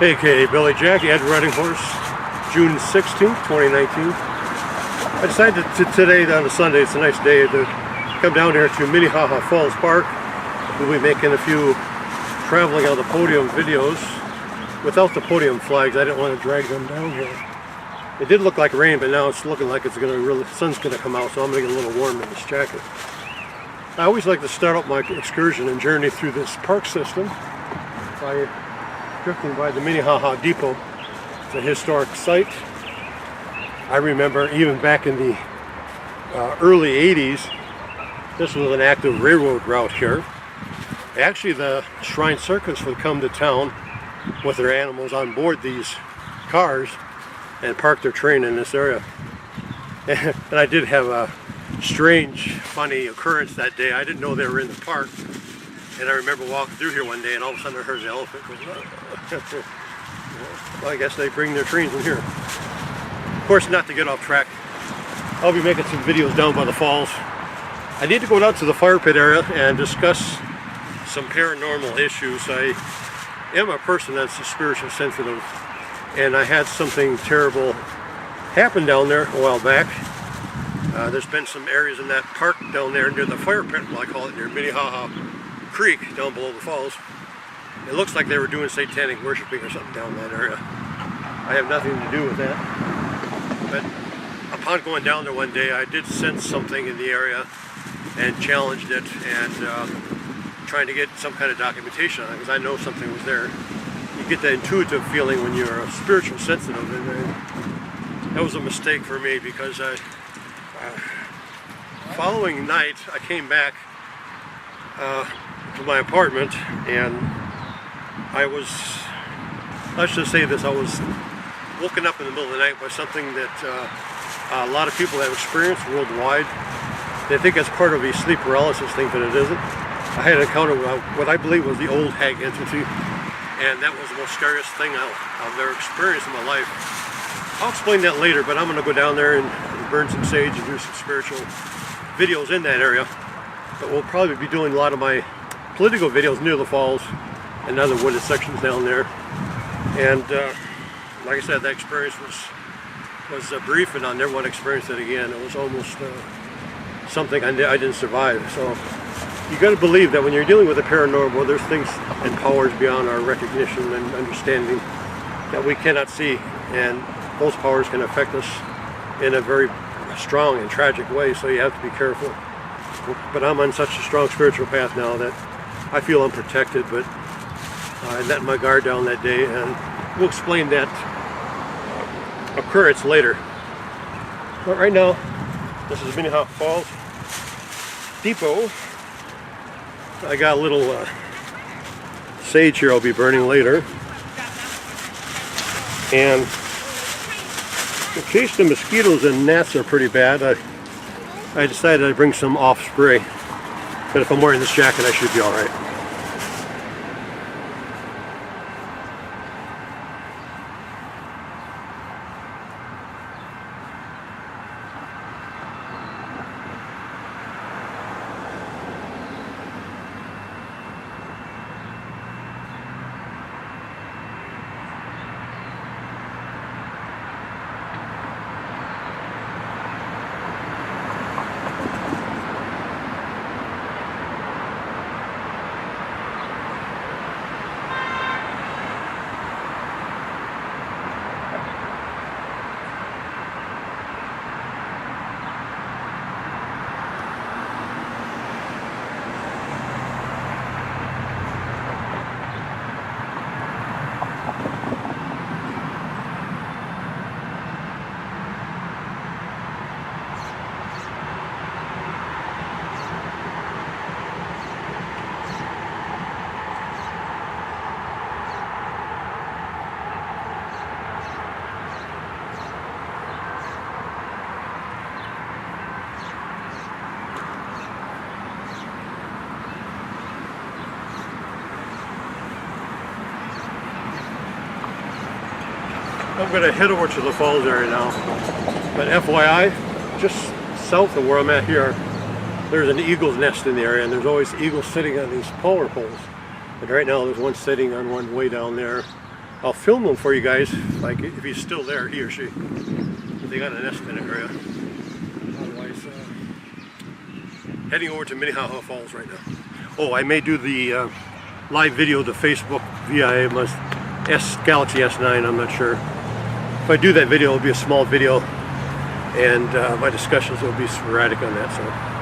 aka Billy Jack, Ed Riding Horse, June 16th, 2019. I decided today, on a Sunday, it's a nice day, to come down here to Minnehaha Falls Park. We'll be making a few traveling on the podium videos without the podium flags. I didn't want to drag them down here. It did look like rain, but now it's looking like it's going to really, the sun's going to come out, so I'm going to get a little warm in this jacket. I always like to start out my excursion and journey through this park system by drifting by the Minnehaha Depot. It's a historic site. I remember even back in the early 80s, this was an active railroad route here. Actually, the Shrine Circus would come to town with their animals on board these cars and park their train in this area. And I did have a strange, funny occurrence that day. I didn't know they were in the park. And I remember walking through here one day, and all of a sudden I heard the elephant go, well, I guess they bring their trains in here. Of course, not to get off track, I'll be making some videos down by the falls. I need to go down to the fire pit area and discuss some paranormal issues. I am a person that's spiritually sensitive, and I had something terrible happen down there a while back. There's been some areas in that park down there near the fire pit, I call it, near Minnehaha Creek, down below the falls. It looks like they were doing satanic worshiping or something down that area. I have nothing to do with that. But upon going down there one day, I did sense something in the area and challenged it, and trying to get some kind of documentation on it, because I know something was there. You get that intuitive feeling when you're a spiritual sensitive, and that was a mistake for me, because following night I came back to my apartment, and I was, let's just say this, I was woken up in the middle of the night by something that a lot of people have experienced worldwide. They think it's part of a sleep paralysis thing, but it isn't. I had an encounter with what I believe was the old hag entity, and that was the most scariest thing I've ever experienced in my life. I'll explain that later, but I'm going to go down there and burn some sage and do some spiritual videos in that area. But we'll probably be doing a lot of my political videos near the falls and other wooded sections down there. And like I said, that experience was brief, and I'll never want to experience it again. It was almost something I didn't survive. So you got to believe that when you're dealing with the paranormal, there's things and powers beyond our recognition and understanding that we cannot see, and those powers can affect us in a very strong and tragic way, so you have to be careful. But I'm on such a strong spiritual path now that I feel I'm protected, but I let my guard down that day, and we'll explain that occurrence later. But right now, this is Minnehaha Falls Depot. I got a little sage here I'll be burning later. And in case the mosquitoes and gnats are pretty bad, I decided I'd bring some off spray. But if I'm wearing this jacket, I should be alright. I'm going to head over to the falls area now. But FYI, just south of where I'm at here, there's an eagle's nest in the area, and there's always eagles sitting on these power poles. And right now there's one sitting on one way down there. I'll film him for you guys, like if he's still there, he or she. They got a nest in the area. Otherwise, heading over to Minnehaha Falls right now. Oh, I may do the live video to Facebook via my Galaxy S9, I'm not sure. If I do that video, it'll be a small video, and my discussions will be sporadic on that. So.